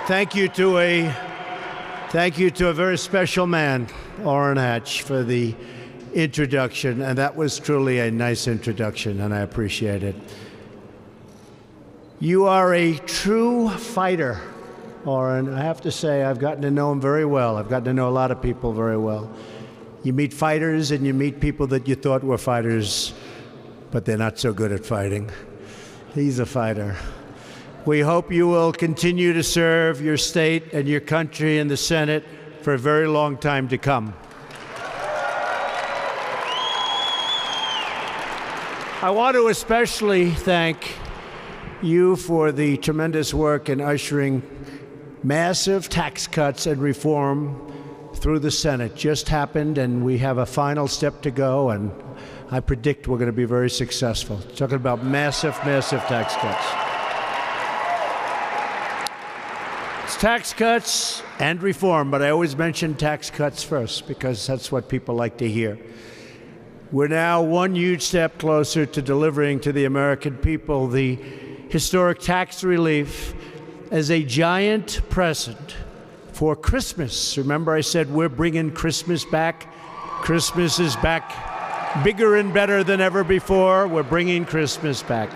Thank you to a very special man, Orrin Hatch, for the introduction, and that was truly a nice introduction, and I appreciate it. You are a true fighter, Orrin. I have to say, I've gotten to know him very well. I've gotten to know a lot of people very well. You meet fighters and you meet people that you thought were fighters, but they're not so good at fighting. He's a fighter. We hope you will continue to serve your state and your country in the Senate for a very long time to come. I want to especially thank you for the tremendous work in ushering massive tax cuts and reform through the Senate. Just happened, and we have a final step to go, and I predict we're going to be very successful. Talking about massive tax cuts. It's tax cuts and reform, but I always mention tax cuts first because that's what people like to hear. We're now one huge step closer to delivering to the American people the historic tax relief as a giant present for Christmas. Remember I said we're bringing Christmas back? Christmas is back bigger and better than ever before. We're bringing Christmas back.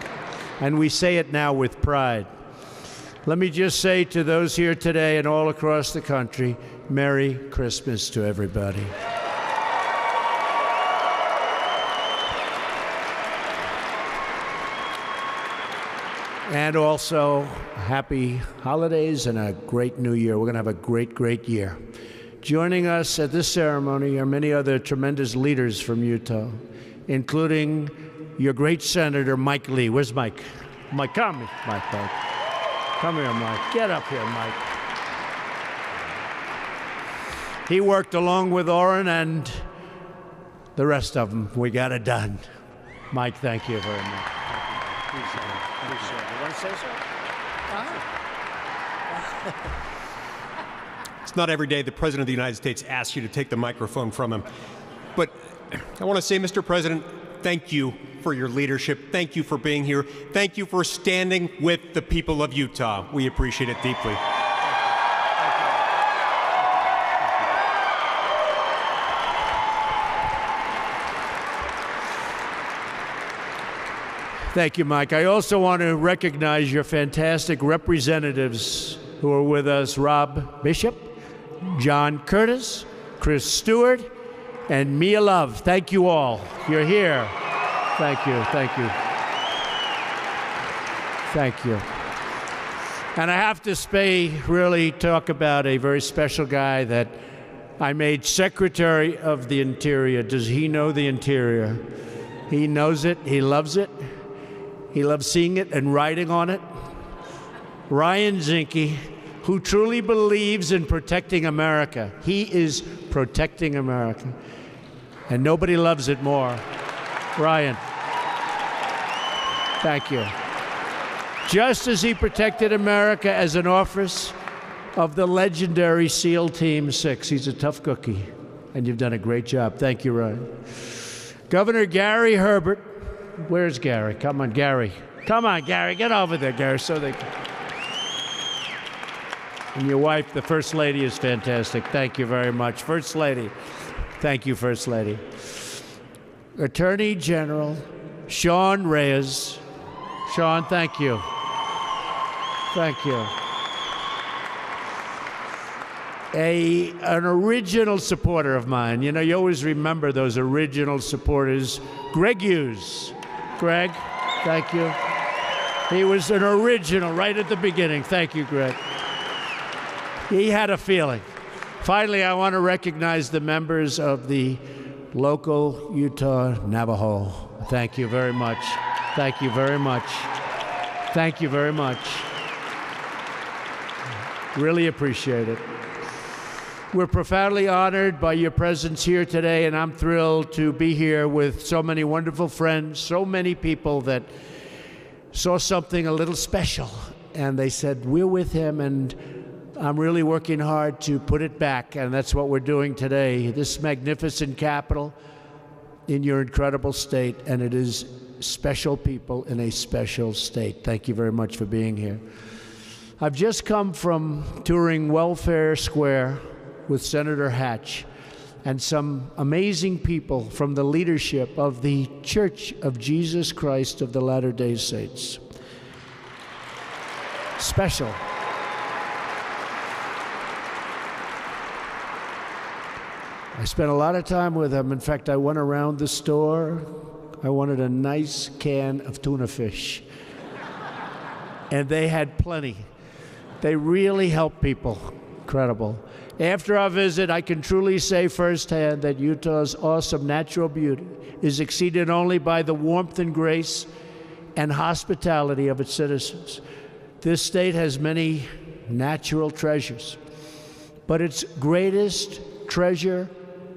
And we say it now with pride. Let me just say to those here today and all across the country, Merry Christmas to everybody. And also, happy holidays and a great new year. We're going to have a great year. Joining us at this ceremony are many other tremendous leaders from Utah, including your great Senator, Mike Lee. Where's Mike? Mike, come. Mike. Come here, Mike. Get up here, Mike. He worked along with Orrin and the rest of them. We got it done. Mike, thank you very much. Appreciate it. You want to say so? It's not every day the President of the United States asks you to take the microphone from him. But I want to say, Mr. President, thank you for your leadership. Thank you for being here. Thank you for standing with the people of Utah. We appreciate it deeply. Thank you, Mike. I also want to recognize your fantastic representatives who are with us, Rob Bishop, John Curtis, Chris Stewart, and Mia Love. Thank you all. You're here. Thank you. And I have to really talk about a very special guy that I made Secretary of the Interior. Does he know the Interior? He knows it. He loves it. He loves seeing it and writing on it. Ryan Zinke, who truly believes in protecting America. He is protecting America. And nobody loves it more. Ryan, thank you. Just as he protected America as an officer of the legendary SEAL Team 6. He's a tough cookie, and you've done a great job. Thank you, Ryan. Governor Gary Herbert. Where's Gary? Come on, Gary. Come on, Gary. Get over there, Gary, so they can. And your wife, the First Lady, is fantastic. Thank you very much. First Lady. Thank you, First Lady. Attorney General Sean Reyes. Sean, thank you. Thank you. An original supporter of mine. You know, you always remember those original supporters. Greg Hughes. Greg, thank you. He was an original right at the beginning. Thank you, Greg. He had a feeling. Finally, I want to recognize the members of the local Utah Navajo. Thank you very much. Thank you very much. Thank you very much. Really appreciate it. We're profoundly honored by your presence here today, and I'm thrilled to be here with so many wonderful friends, so many people that saw something a little special, and they said, we're with him, and I'm really working hard to put it back, and that's what we're doing today. This magnificent capital in your incredible state, and it is special people in a special state. Thank you very much for being here. I've just come from touring Welfare Square with Senator Hatch and some amazing people from the leadership of the Church of Jesus Christ of the Latter-day Saints. Special. I spent a lot of time with them. In fact, I went around the store. I wanted a nice can of tuna fish. And they had plenty. They really help people. Incredible. After our visit, I can truly say firsthand that Utah's awesome natural beauty is exceeded only by the warmth and grace and hospitality of its citizens. This state has many natural treasures, but its greatest treasure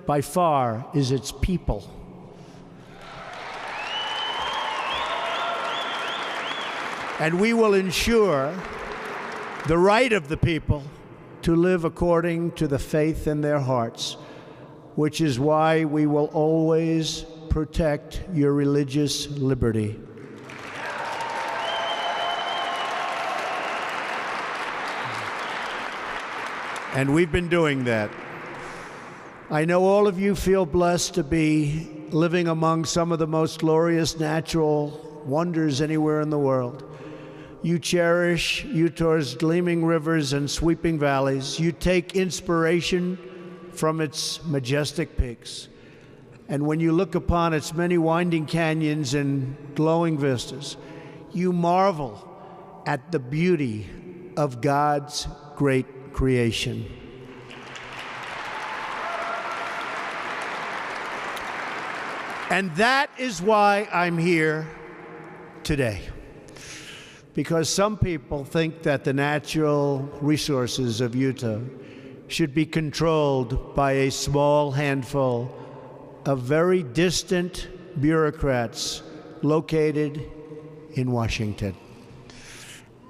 by far is its people. And we will ensure the right of the people to live according to the faith in their hearts, which is why we will always protect your religious liberty. And we've been doing that. I know all of you feel blessed to be living among some of the most glorious natural wonders anywhere in the world. You cherish Utah's gleaming rivers and sweeping valleys. You take inspiration from its majestic peaks. And when you look upon its many winding canyons and glowing vistas, you marvel at the beauty of God's great creation. And that is why I'm here today. Because some people think that the natural resources of Utah should be controlled by a small handful of very distant bureaucrats located in Washington.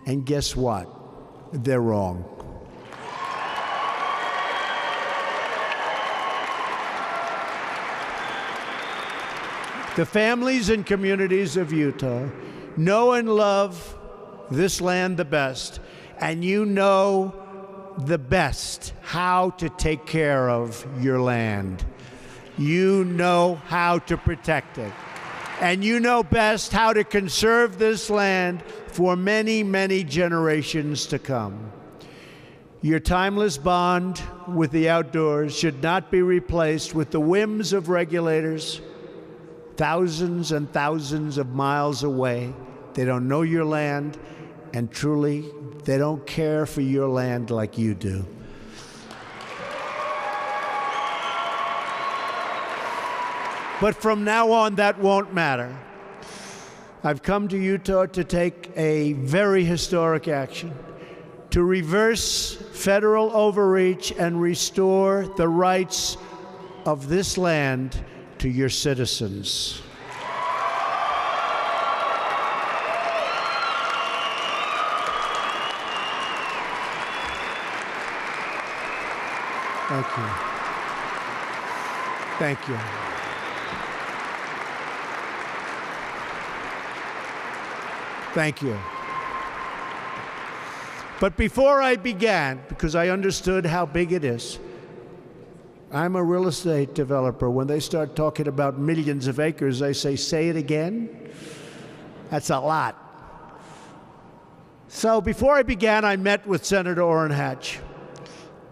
And guess what? They're wrong. The families and communities of Utah know and love this land the best, and you know the best how to take care of your land. You know how to protect it. And you know best how to conserve this land for many, many generations to come. Your timeless bond with the outdoors should not be replaced with the whims of regulators thousands and thousands of miles away. They don't know your land, and truly, they don't care for your land like you do. But from now on, that won't matter. I've come to Utah to take a very historic action, to reverse federal overreach and restore the rights of this land to your citizens. Thank you. Thank you. Thank you. But before I began, because I understood how big it is, I'm a real estate developer. When they start talking about millions of acres, I say it again? That's a lot. So before I began, I met with Senator Orrin Hatch,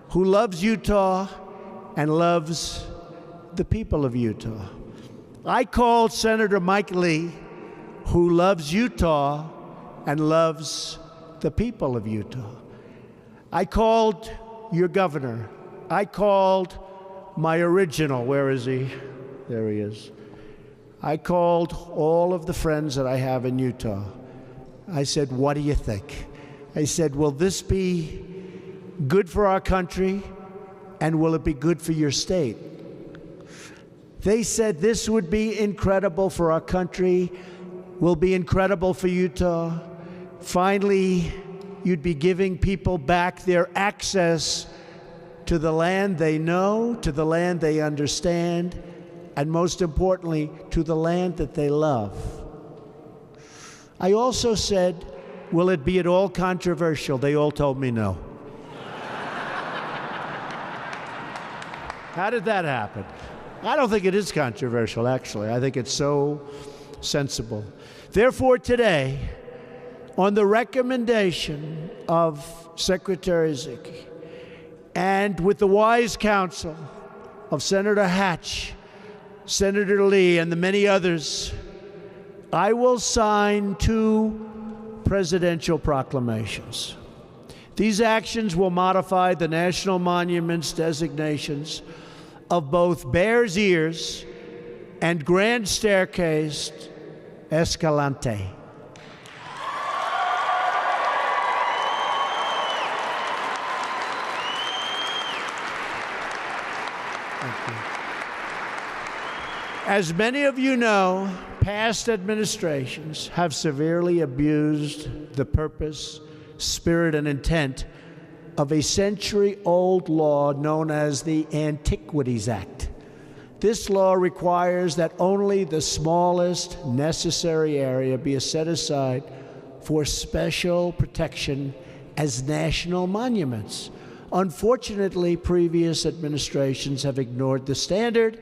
who loves Utah and loves the people of Utah. I called Senator Mike Lee, who loves Utah and loves the people of Utah. I called your governor. I called my original, where is he? There he is. I called all of the friends that I have in Utah. I said, what do you think? I said, will this be good for our country, and will it be good for your state? They said this would be incredible for our country, will be incredible for Utah. Finally, you'd be giving people back their access to the land they know, to the land they understand, and most importantly, to the land that they love. I also said will it be at all controversial? They all told me no. How did that happen? I don't think it is controversial, actually. I think it's so sensible. Therefore, today, on the recommendation of Secretary Zicke, and with the wise counsel of Senator Hatch, Senator Lee, and the many others, I will sign 2 presidential proclamations. These actions will modify the national monuments designations of both Bears Ears and Grand Staircase Escalante. As many of you know, past administrations have severely abused the purpose, spirit, and intent of a century-old law known as the Antiquities Act. This law requires that only the smallest necessary area be set aside for special protection as national monuments. Unfortunately, previous administrations have ignored the standard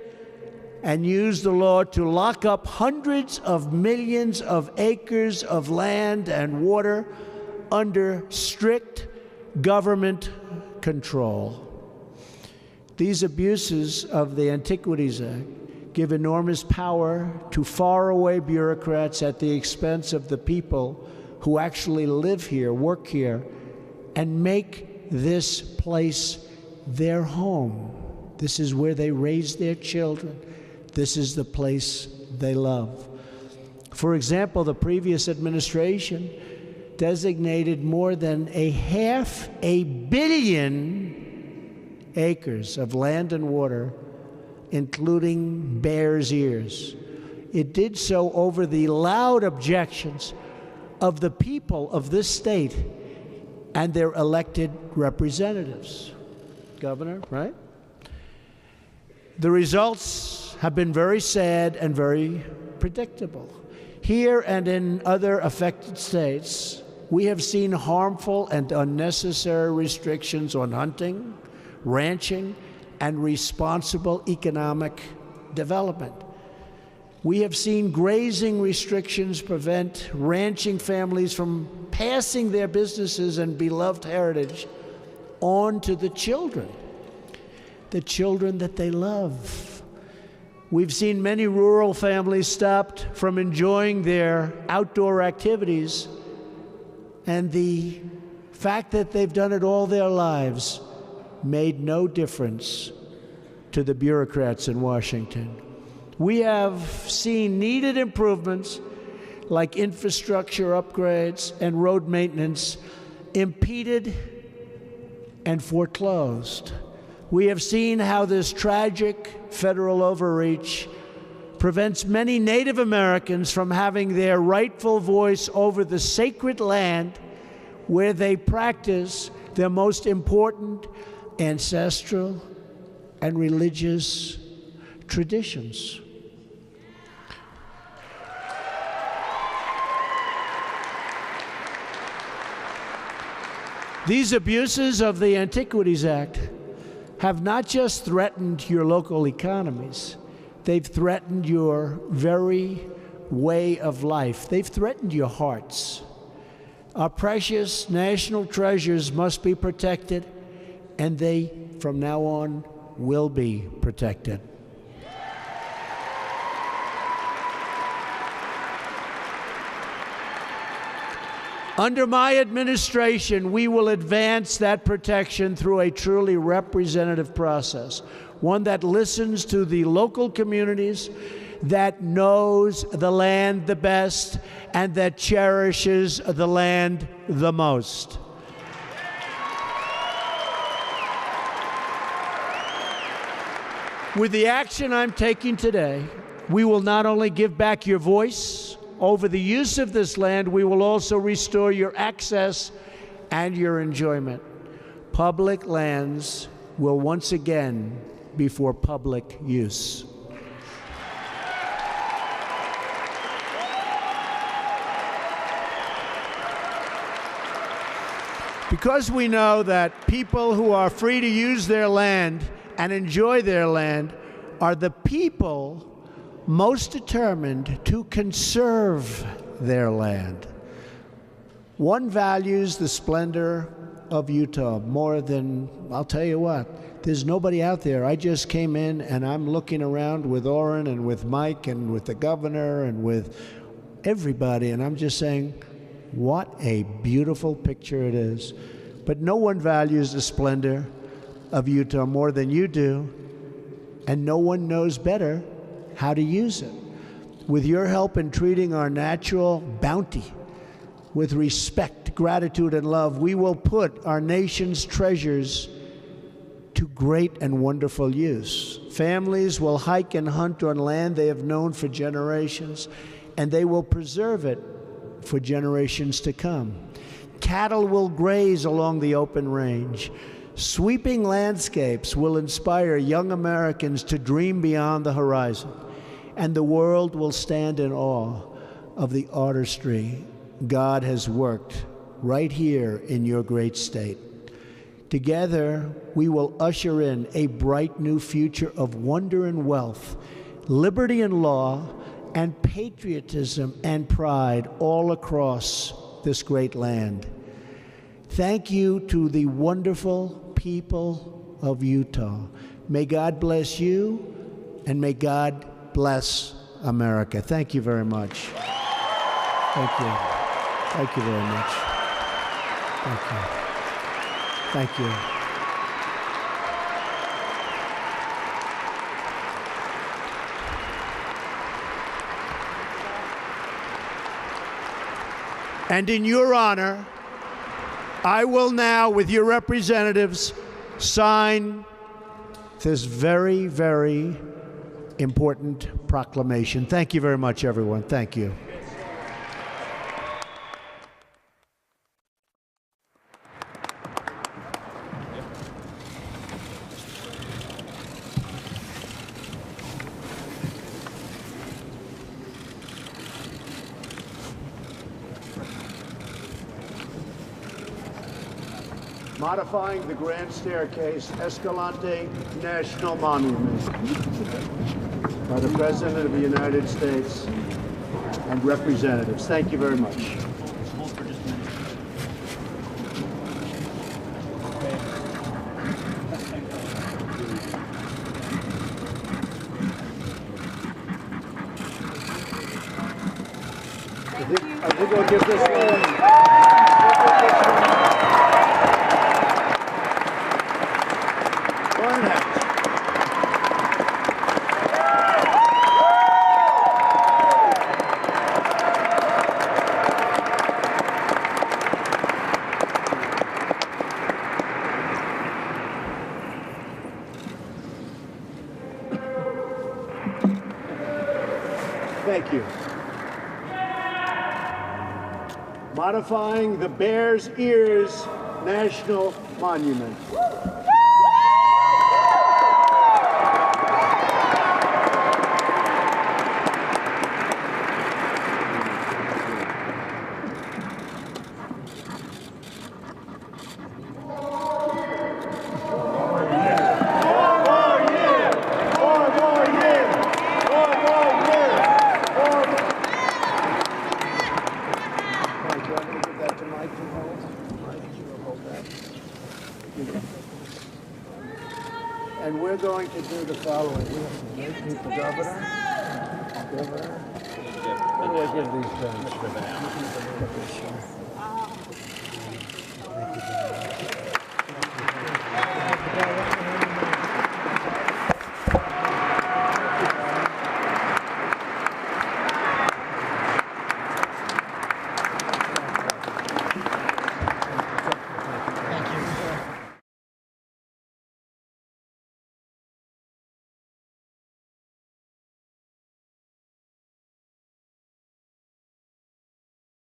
and used the law to lock up hundreds of millions of acres of land and water under strict government control. These abuses of the Antiquities Act give enormous power to faraway bureaucrats at the expense of the people who actually live here, work here, and make this place their home. This is where they raise their children. This is the place they love. For example, the previous administration designated more than 500 million acres of land and water, including Bears Ears. It did so over the loud objections of the people of this state and their elected representatives. Governor, right? The results have been very sad and very predictable. Here and in other affected states, we have seen harmful and unnecessary restrictions on hunting, ranching, and responsible economic development. We have seen grazing restrictions prevent ranching families from passing their businesses and beloved heritage on to the children that they love. We've seen many rural families stopped from enjoying their outdoor activities, and the fact that they've done it all their lives made no difference to the bureaucrats in Washington. We have seen needed improvements like infrastructure upgrades and road maintenance impeded and foreclosed. We have seen how this tragic federal overreach prevents many Native Americans from having their rightful voice over the sacred land where they practice their most important ancestral and religious traditions. These abuses of the Antiquities Act have not just threatened your local economies, they've threatened your very way of life. They've threatened your hearts. Our precious national treasures must be protected, and they, from now on, will be protected. Under my administration, we will advance that protection through a truly representative process, one that listens to the local communities, that knows the land the best, and that cherishes the land the most. With the action I'm taking today, we will not only give back your voice over the use of this land, we will also restore your access and your enjoyment. Public lands will once again be for public use. Because we know that people who are free to use their land and enjoy their land are the people most determined to conserve their land. One values the splendor of Utah more than, I'll tell you what, there's nobody out there. I just came in and I'm looking around with Orrin and with Mike and with the governor and with everybody, and I'm just saying, what a beautiful picture it is. But no one values the splendor of Utah more than you do, and no one knows better how to use it. With your help in treating our natural bounty with respect, gratitude, and love, we will put our nation's treasures to great and wonderful use. Families will hike and hunt on land they have known for generations, and they will preserve it for generations to come. Cattle will graze along the open range. Sweeping landscapes will inspire young Americans to dream beyond the horizon, and the world will stand in awe of the artistry God has worked right here in your great state. Together, we will usher in a bright new future of wonder and wealth, liberty and law, and patriotism and pride all across this great land. Thank you to the wonderful people of Utah. May God bless you, and may God bless America. Thank you very much. Thank you. Thank you very much. Thank you. Thank you. And in your honor, I will now, with your representatives, sign this very, very important proclamation. Thank you very much, everyone. Thank you. Modifying the Grand Staircase, Escalante National Monument, by the President of the United States and representatives. Thank you very much. I think we'll give this one. Thank you. Modifying the Bears Ears National Monument. And we're going to do the following. We have some great people, Governor. Who do I give these pens? Thank you very much.